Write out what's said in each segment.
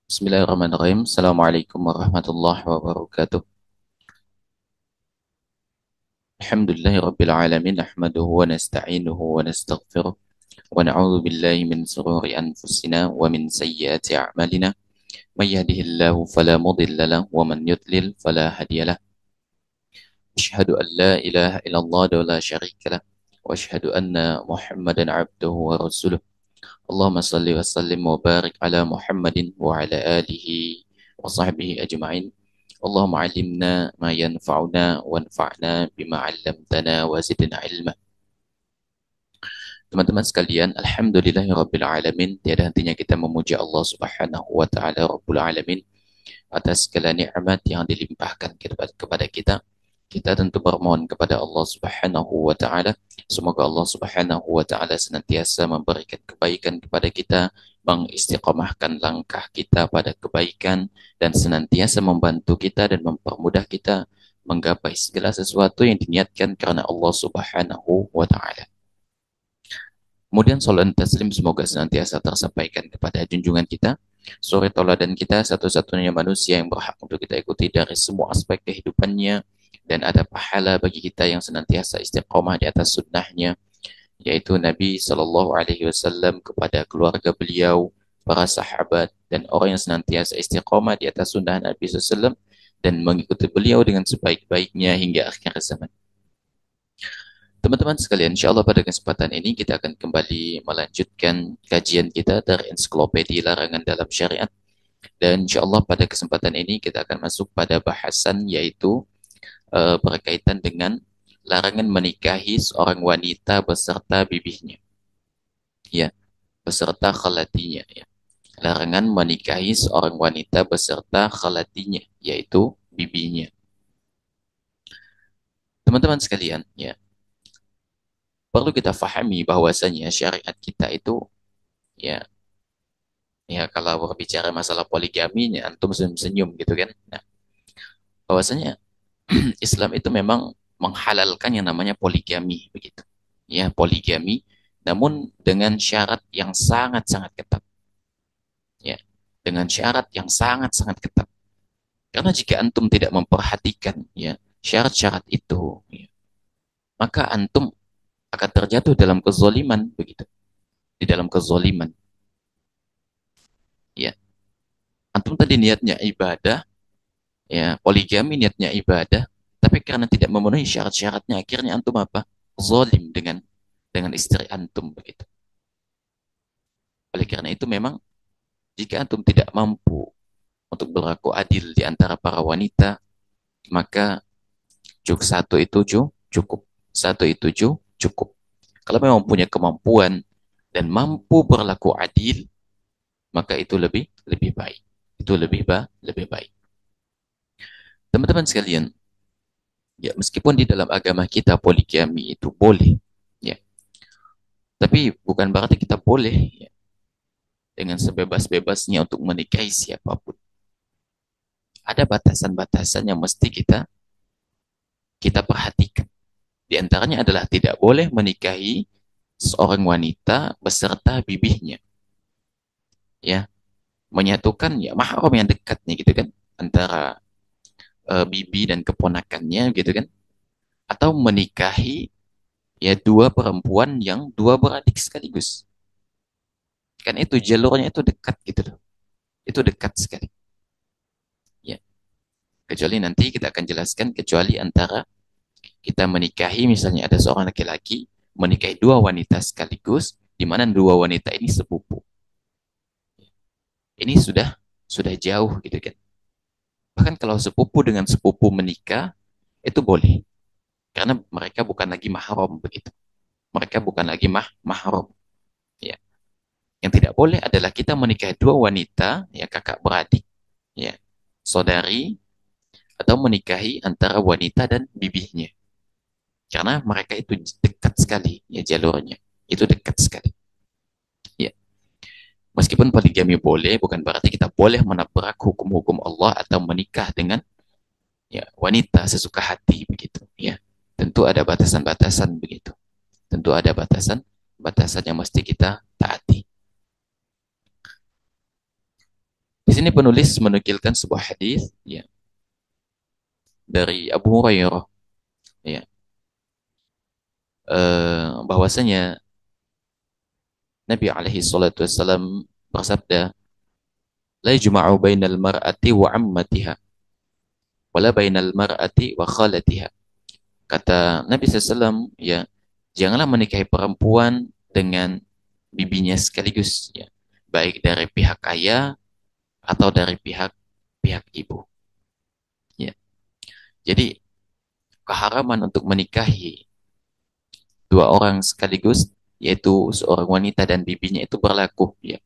Bismillahirrahmanirrahim. Assalamualaikum warahmatullahi wabarakatuh. Alhamdulillahi rabbil alamin. Nahmaduhu wa nasta'inuhu wa nastaghfiruh. Wa na'udzu billahi min sururi anfusina wa min sayyiati a'malina. May yahdihillahu fala mudilla lahu wa man yudlil fala hadiya lahu. Asyhadu an la ilaha illallah wa la syarika lah. Wa asyhadu anna Muhammadan 'abduhu wa rasuluh. Allahumma salli wa sallim wa barik ala Muhammadin wa ala alihi wa sahbihi ajma'in. Allahumma alimna ma yanfa'una wanfa'na bima 'allamtana wa zidna ilma. Teman-teman sekalian, alhamdulillahirabbil alamin. Tiada hentinya kita memuji Allah Subhanahu wa taala Rabbul alamin atas segala nikmat yang dilimpahkan kepada kita. Kita tentu bermohon kepada Allah Subhanahu wa taala, semoga Allah Subhanahu wa taala senantiasa memberikan kebaikan kepada kita, mengistiqamahkan langkah kita pada kebaikan, dan senantiasa membantu kita dan mempermudah kita menggapai segala sesuatu yang diniatkan karena Allah Subhanahu wa taala. Kemudian salat dan taslim semoga senantiasa tersampaikan kepada junjungan kita, suri tauladan kita, satu-satunya manusia yang berhak untuk kita ikuti dari semua aspek kehidupannya, dan ada pahala bagi kita yang senantiasa istiqomah di atas sunnahnya, yaitu Nabi Sallallahu Alaihi Wasallam, kepada keluarga beliau, para sahabat, dan orang yang senantiasa istiqomah di atas sunnah Nabi SAW dan mengikuti beliau dengan sebaik-baiknya hingga akhir zaman. Teman-teman sekalian, insya Allah pada kesempatan ini kita akan kembali melanjutkan kajian kita dari ensiklopedia larangan dalam syariat. Dan insya Allah pada kesempatan ini kita akan masuk pada bahasan yaitu berkaitan dengan larangan menikahi seorang wanita beserta bibihnya. Ya, beserta khalatinya. Ya. Larangan menikahi seorang wanita beserta khalatinya, yaitu bibinya. Teman-teman sekalian, ya, perlu kita fahami bahwasanya syariat kita itu, ya, kalau berbicara masalah poligaminya, antum senyum-senyum gitu kan. Nah, bahwasanya Islam itu memang menghalalkan yang namanya poligami begitu. Ya, poligami, namun dengan syarat yang sangat-sangat ketat. Ya, dengan syarat yang sangat-sangat ketat. Karena jika antum tidak memperhatikan ya syarat-syarat itu, ya, maka antum akan terjatuh dalam kezoliman begitu. Di dalam kezoliman. Ya, antum tadi niatnya ibadah, ya, poligami niatnya ibadah, tapi karena tidak memenuhi syarat-syaratnya akhirnya antum apa? Zolim dengan istri antum begitu. Oleh karena itu memang jika antum tidak mampu untuk berlaku adil di antara para wanita, maka satu itu cukup. Satu itu cukup. Kalau memang punya kemampuan dan mampu berlaku adil, maka itu lebih lebih baik. Itu lebih baik. Teman-teman sekalian, ya meskipun di dalam agama kita poligami itu boleh, ya, tapi bukan berarti kita boleh ya, dengan sebebas-bebasnya untuk menikahi siapapun. Ada batasan-batasan yang mesti kita perhatikan. Di antaranya adalah tidak boleh menikahi seorang wanita beserta bibihnya. Ya, menyatukan ya mahram yang dekatnya gitu kan antara bibi dan keponakannya gitu kan, atau menikahi ya dua perempuan yang dua beradik sekaligus. Kan itu jalurnya itu dekat gitu loh. Itu dekat sekali. Ya, kecuali nanti kita akan jelaskan kecuali antara kita menikahi misalnya ada seorang laki-laki menikahi dua wanita sekaligus di mana dua wanita ini sepupu. Ini sudah jauh gitu kan. Bahkan kalau sepupu dengan sepupu menikah itu boleh karena mereka bukan lagi mahram begitu. Mereka bukan lagi mahram. Ya. Yang tidak boleh adalah kita menikahi dua wanita, ya kakak beradik, ya saudari, atau menikahi antara wanita dan bibihnya. Karena mereka itu dekat sekali, ya jalurnya. Itu dekat sekali. Ya. Meskipun poligami boleh, bukan berarti kita boleh menabrak hukum-hukum Allah atau menikah dengan ya wanita sesuka hati begitu. Ya. Tentu ada batasan-batasan begitu. Tentu ada batasan-batasan yang mesti kita taati. Di sini penulis menukilkan sebuah hadis ya dari Abu Hurairah ya bahwasanya Nabi alaihi salatu wasallam bersabda, "La yujma'u bainal mar'ati wa 'ammatiha, wala bainal mar'ati wa khalatiha." Kata Nabi SAW, ya, janganlah menikahi perempuan dengan bibinya sekaligus, ya, baik dari pihak ayah atau dari pihak pihak ibu. Ya. Jadi keharaman untuk menikahi dua orang sekaligus, yaitu seorang wanita dan bibinya itu berlaku, ya.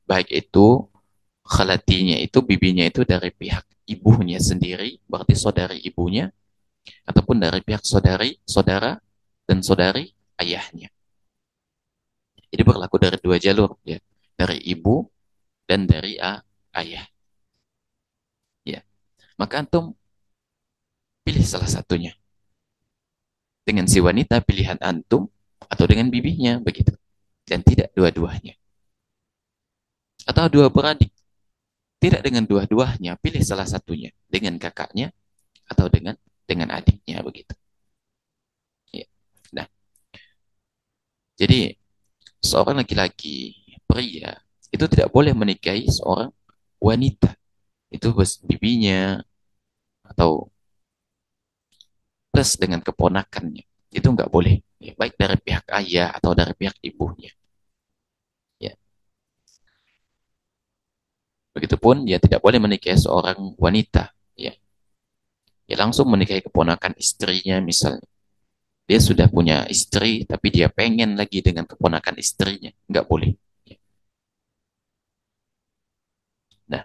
Baik itu khalatinya itu bibinya itu dari pihak ibunya sendiri, berarti saudari ibunya, ataupun dari pihak saudara dan saudari ayahnya. Jadi berlaku dari dua jalur, ya, dari ibu dan dari ayah. Ya, maka antum pilih salah satunya. Dengan si wanita pilihan antum atau dengan bibinya begitu. Dan tidak dua-duanya. Atau dua beradik, tidak dengan dua-duanya, pilih salah satunya dengan kakaknya atau dengan adiknya begitu. Ya. Nah, jadi seorang laki-laki pria itu tidak boleh menikahi seorang wanita. Itu bibinya atau plus dengan keponakannya. Itu nggak boleh. Ya, baik dari pihak ayah atau dari pihak ibunya. Ya. Begitupun dia tidak boleh menikahi seorang wanita. Ya. Ya langsung menikahi keponakan istrinya misalnya. Dia sudah punya istri, tapi dia pengen lagi dengan keponakan istrinya. Nggak boleh. Ya. Nah,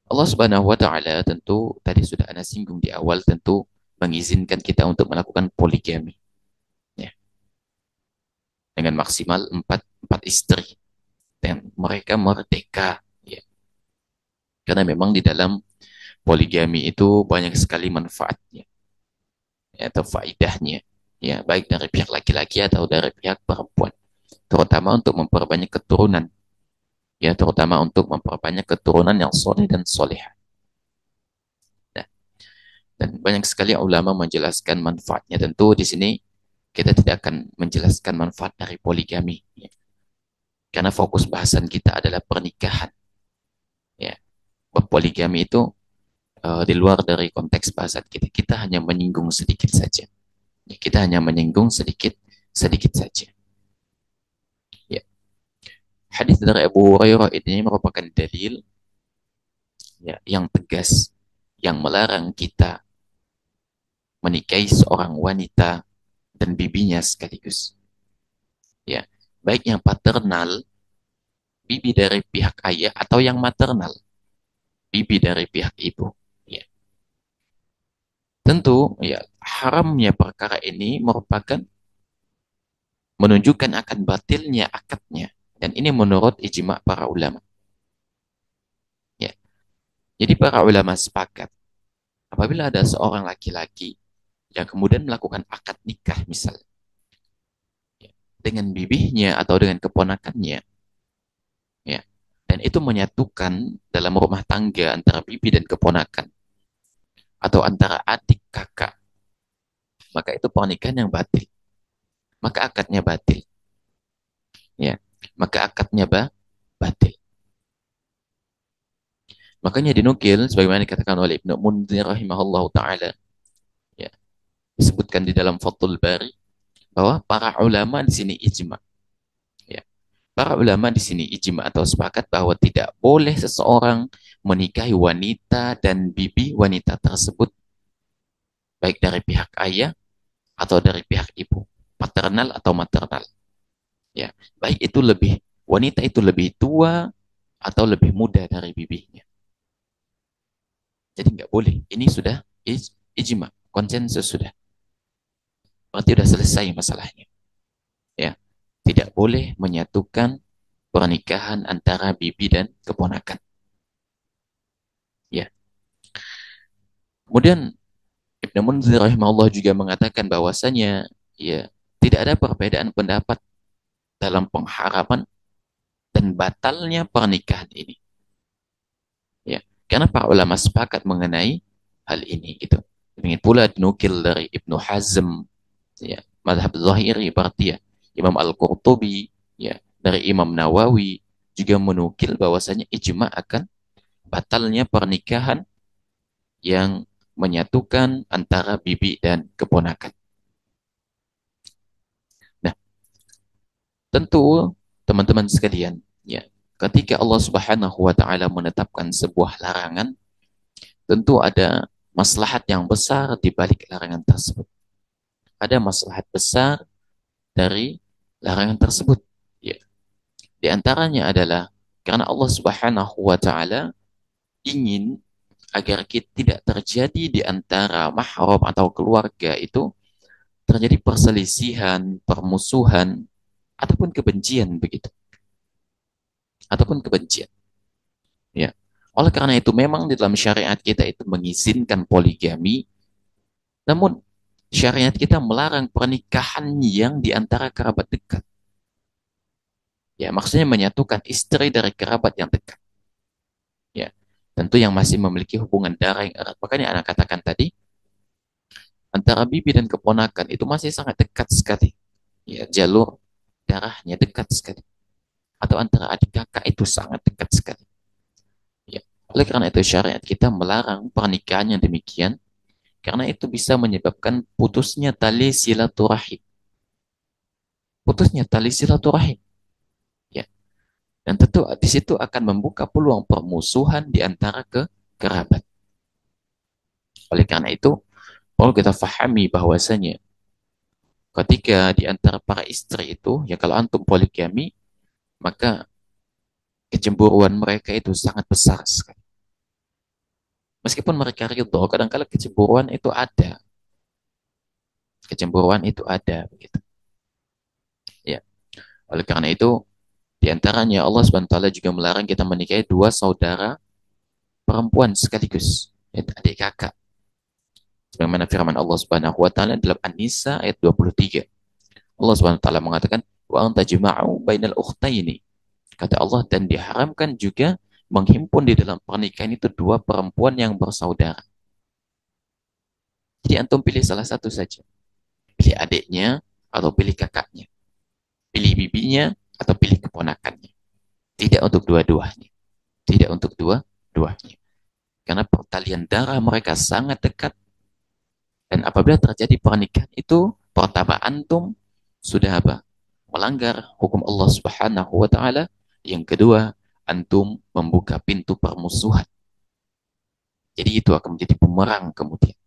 Allah Subhanahu wa Ta'ala tentu tadi sudah Anda singgung di awal, tentu mengizinkan kita untuk melakukan poligami. Ya. Dengan maksimal empat istri. Dan mereka merdeka. Ya. Karena memang di dalam poligami itu banyak sekali manfaatnya, ya, atau faidahnya. Ya, baik dari pihak laki-laki atau dari pihak perempuan. Terutama untuk memperbanyak keturunan. Ya, terutama untuk memperbanyak keturunan yang soleh dan soleha. Nah, dan banyak sekali ulama menjelaskan manfaatnya. Tentu di sini kita tidak akan menjelaskan manfaat dari poligami. Ya. Karena fokus bahasan kita adalah pernikahan. Ya, poligami itu di luar dari konteks bahasan kita. Kita hanya menyinggung sedikit saja. Ya, kita hanya menyinggung sedikit sedikit saja. Ya. Hadis dari Abu Hurairah ini merupakan dalil, ya, yang tegas yang melarang kita menikahi seorang wanita dan bibinya sekaligus. Ya, baik yang paternal, bibi dari pihak ayah, atau yang maternal, bibi dari pihak ibu. Ya. Tentu, ya, haramnya perkara ini merupakan menunjukkan akan batilnya akadnya, dan ini menurut ijma para ulama. Ya. Jadi para ulama sepakat apabila ada seorang laki-laki yang kemudian melakukan akad nikah misalnya, ya, dengan bibihnya atau dengan keponakannya, ya, dan itu menyatukan dalam rumah tangga antara bibi dan keponakan atau antara adik kakak, maka itu pernikahan yang batil, maka akadnya batil, ya, maka akadnya batil. Makanya dinukil sebagaimana dikatakan oleh Ibnu Munzir rahimahullah taala, ya, disebutkan di dalam Fathul Bari bahwa para ulama di sini ijma. Ya. Para ulama di sini ijma atau sepakat bahwa tidak boleh seseorang menikahi wanita dan bibi wanita tersebut baik dari pihak ayah atau dari pihak ibu, paternal atau maternal. Ya, baik itu lebih wanita itu lebih tua atau lebih muda dari bibinya. Jadi nggak boleh. Ini sudah ijma, konsensus sudah. Berarti sudah selesai masalahnya. Ya, tidak boleh menyatukan pernikahan antara bibi dan keponakan. Ya. Kemudian Ibnu Munzir rahimahullah juga mengatakan bahwasanya, ya, tidak ada perbedaan pendapat dalam pengharaman dan batalnya pernikahan ini. Ya, karena para ulama sepakat mengenai hal ini gitu. Demikian pula dinukil dari Ibnu Hazm, ya, madhab Zahiri berarti ya, Imam Al-Qurtubi, ya, dari Imam Nawawi juga menukil bahwasanya ijma akan batalnya pernikahan yang menyatukan antara bibi dan keponakan. Nah, tentu teman-teman sekalian, ya, ketika Allah Subhanahu wa taala menetapkan sebuah larangan, tentu ada maslahat yang besar di balik larangan tersebut. Ada maslahat besar dari larangan tersebut. Ya. Di antaranya adalah karena Allah Subhanahu wa taala ingin agar kita tidak terjadi di antara mahram atau keluarga itu terjadi perselisihan, permusuhan ataupun kebencian begitu. Ataupun kebencian. Ya. Oleh karena itu memang di dalam syariat kita itu mengizinkan poligami, namun syariat kita melarang pernikahan yang di antara kerabat dekat. Ya, maksudnya menyatukan istri dari kerabat yang dekat. Ya, tentu yang masih memiliki hubungan darah yang erat. Makanya anak katakan tadi, antara bibi dan keponakan itu masih sangat dekat sekali. Ya, jalur darahnya dekat sekali. Atau antara adik kakak itu sangat dekat sekali. Ya. Oleh karena itu syariat kita melarang pernikahan yang demikian, karena itu bisa menyebabkan putusnya tali silaturahim. Putusnya tali silaturahim. Ya. Dan tentu di situ akan membuka peluang permusuhan di antara kerabat. Oleh karena itu, perlu kita fahami bahwasanya ketika di antara para istri itu, ya kalau antum poligami, maka kecemburuan mereka itu sangat besar sekali. Meskipun mereka ridho, kadang-kadang kecemburuan itu ada. Kecemburuan itu ada, begitu. Ya. Oleh karena itu, di antaranya Allah SWT juga melarang kita menikahi dua saudara perempuan sekaligus, yaitu adik kakak. Sebagaimana firman Allah Subhanahu wa taala dalam An-Nisa ayat 23. Allah Subhanahu wa taala mengatakan, "Wa anta jima'u bainal ukhtaini." Kata Allah, dan diharamkan juga menghimpun di dalam pernikahan itu dua perempuan yang bersaudara. Jadi antum pilih salah satu saja. Pilih adiknya atau pilih kakaknya. Pilih bibinya atau pilih keponakannya. Tidak untuk dua-duanya. Tidak untuk dua-duanya. Karena pertalian darah mereka sangat dekat. Dan apabila terjadi pernikahan itu, pertama antum sudah apa? Melanggar hukum Allah Subhanahu wa taala. Yang kedua, antum membuka pintu permusuhan. Jadi itu akan menjadi bumerang kemudian.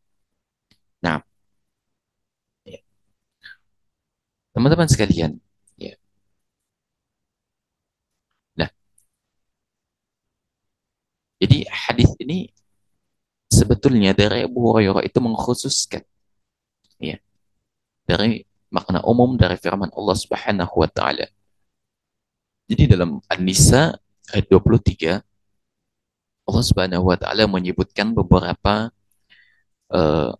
Nah, ya, teman-teman sekalian, ya. Nah, jadi hadis ini sebetulnya dari Abu Hurairah itu mengkhususkan, ya, dari makna umum dari firman Allah Subhanahu wa taala. Jadi dalam An-Nisa ayat 23, Allah Subhanahu wa taala menyebutkan beberapa uh,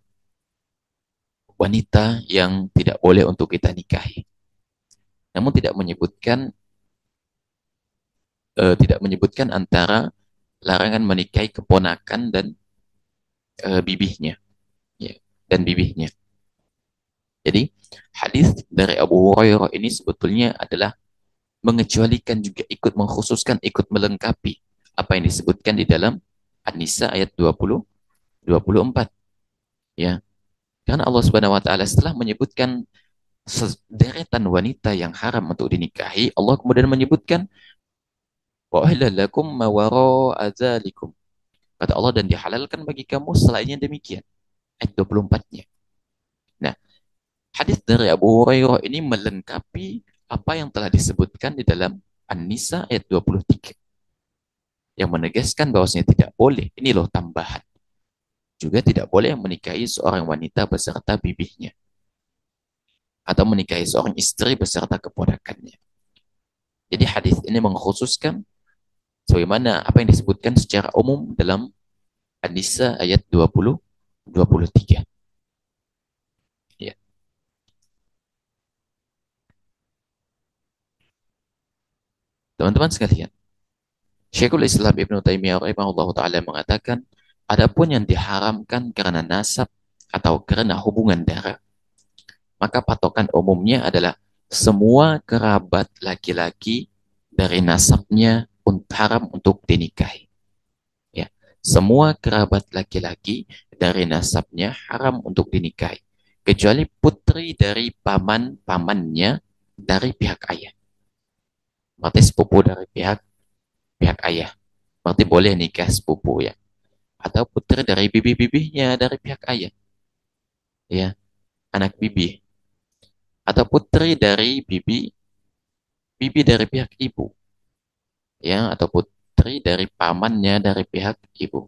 wanita yang tidak boleh untuk kita nikahi. Namun tidak menyebutkan antara larangan menikahi keponakan dan bibihnya, ya, dan bibihnya. Jadi hadis dari Abu Hurairah ini sebetulnya adalah mengecualikan juga ikut mengkhususkan, ikut melengkapi apa yang disebutkan di dalam An-Nisa ayat 24, ya. Karena Allah Subhanahu wa taala setelah menyebutkan sederetan wanita yang haram untuk dinikahi, Allah kemudian menyebutkan wa lakum ma wara'a dzalikum. Kata Allah, dan dihalalkan bagi kamu selainnya demikian. Ayat 24-nya. Nah, hadis dari Abu Hurairah ini melengkapi apa yang telah disebutkan di dalam An-Nisa ayat 23, yang menegaskan bahwasanya tidak boleh, ini loh tambahan, juga tidak boleh menikahi seorang wanita beserta bibihnya atau menikahi seorang istri beserta keponakannya. Jadi hadis ini mengkhususkan sebagaimana apa yang disebutkan secara umum dalam An-Nisa ayat 23. Ya. Teman-teman sekalian, Syekhul Islam Ibnu Taimiyah rahimahullah taala mengatakan, adapun yang diharamkan karena nasab atau karena hubungan darah, maka patokan umumnya adalah semua kerabat laki-laki dari nasabnya haram untuk dinikahi. Ya, semua kerabat laki-laki dari nasabnya haram untuk dinikahi, kecuali putri dari paman-pamannya dari pihak ayah. Berarti sepupu dari pihak pihak ayah. Berarti boleh nikah sepupu ya. Atau putri dari bibi-bibinya dari pihak ayah. Ya, anak bibi. Atau putri dari bibi dari pihak ibu. Ya, atau putri dari pamannya dari pihak ibu.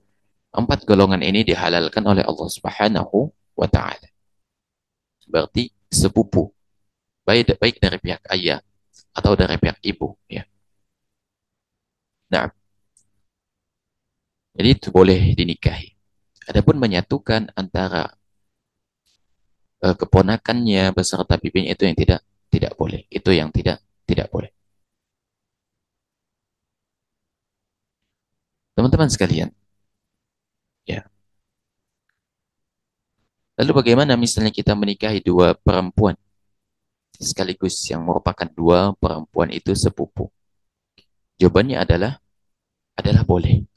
Empat golongan ini dihalalkan oleh Allah Subhanahu wa taala. Berarti sepupu, baik dari pihak ayah atau dari pihak ibu, ya. Nah, jadi itu boleh dinikahi. Adapun menyatukan antara keponakannya beserta bibinya itu yang tidak boleh. Itu yang tidak boleh. Teman-teman sekalian, ya. Lalu bagaimana misalnya kita menikahi dua perempuan sekaligus yang merupakan dua perempuan itu sepupu? Jawabannya adalah boleh.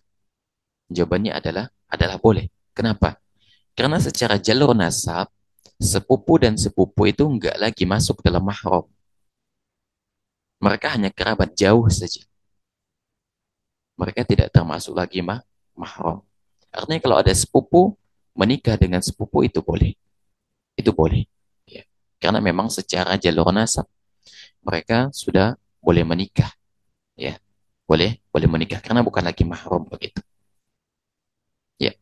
Jawabannya adalah boleh. Kenapa? Karena secara jalur nasab, sepupu dan sepupu itu enggak lagi masuk dalam mahram. Mereka hanya kerabat jauh saja. Mereka tidak termasuk lagi mahram. Artinya kalau ada sepupu, menikah dengan sepupu itu boleh. Itu boleh. Ya. Karena memang secara jalur nasab, mereka sudah boleh menikah. Ya. Boleh menikah. Karena bukan lagi mahram begitu. Ya.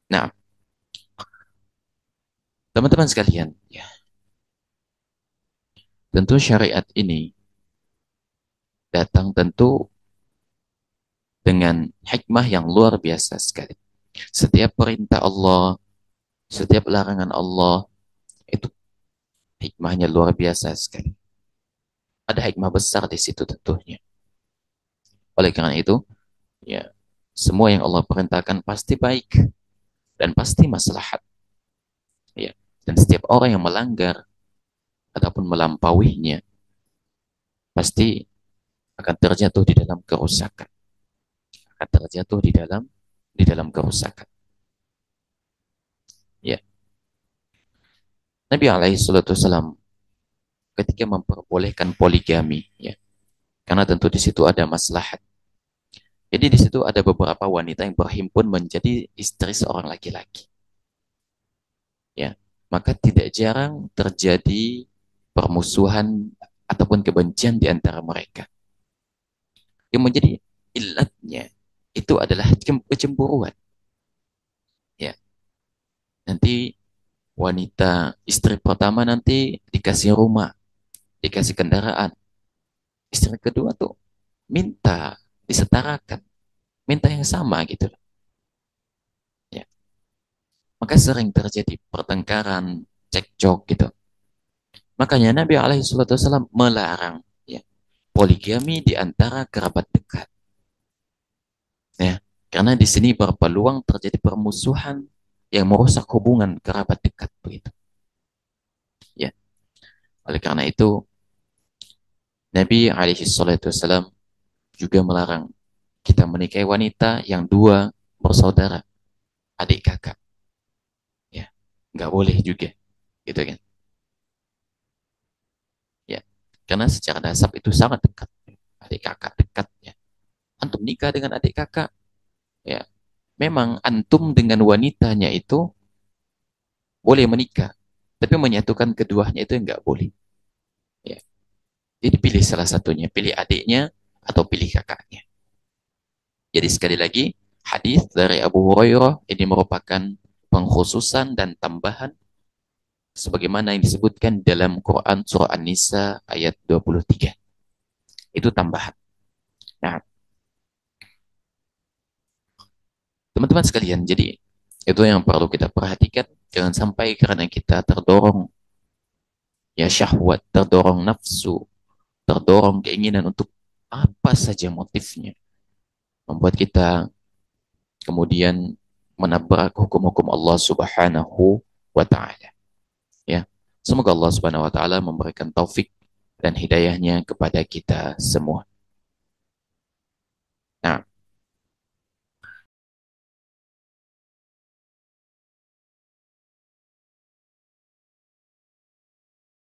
Nah, teman-teman sekalian, ya, tentu syariat ini datang tentu dengan hikmah yang luar biasa sekali. Setiap perintah Allah, setiap larangan Allah, itu hikmahnya luar biasa sekali. Ada hikmah besar di situ tentunya. Oleh karena itu, ya, semua yang Allah perintahkan pasti baik dan pasti maslahat. Ya. Dan setiap orang yang melanggar ataupun melampauinya pasti akan terjatuh di dalam kerusakan. Akan terjatuh di dalam kerusakan. Ya. Nabi alaihi salatu wasallam ketika memperbolehkan poligami, ya, karena tentu di situ ada maslahat. Jadi di situ ada beberapa wanita yang berhimpun menjadi istri seorang laki-laki. Ya, maka tidak jarang terjadi permusuhan ataupun kebencian di antara mereka. Yang menjadi ilatnya itu adalah kecemburuan. Ya, nanti wanita istri pertama nanti dikasih rumah, dikasih kendaraan. Istri kedua tuh minta disetarakan, minta yang sama gitu. Ya, maka sering terjadi pertengkaran, cekcok gitu. Makanya Nabi SAW melarang, ya, poligami di antara kerabat dekat. Ya, karena di sini berpeluang terjadi permusuhan yang merusak hubungan kerabat dekat begitu. Ya, oleh karena itu Nabi SAW juga melarang kita menikahi wanita yang dua bersaudara, adik kakak. Ya, nggak boleh juga, gitu kan? Ya, karena secara nasab itu sangat dekat, adik kakak dekat. Ya, antum nikah dengan adik kakak, ya, memang antum dengan wanitanya itu boleh menikah, tapi menyatukan keduanya itu enggak boleh. Ya, jadi pilih salah satunya, pilih adiknya atau pilih kakaknya. Jadi sekali lagi, hadis dari Abu Hurairah ini merupakan pengkhususan dan tambahan sebagaimana yang disebutkan dalam Quran surah An-Nisa ayat 23. Itu tambahan. Nah, teman-teman sekalian, jadi itu yang perlu kita perhatikan. Jangan sampai karena kita terdorong, ya, syahwat, terdorong nafsu, terdorong keinginan untuk Apa saja motifnya membuat kita kemudian menabrak hukum-hukum Allah Subhanahu wa taala. Ya. Semoga Allah Subhanahu wa taala memberikan taufik dan hidayahnya kepada kita semua. Nah,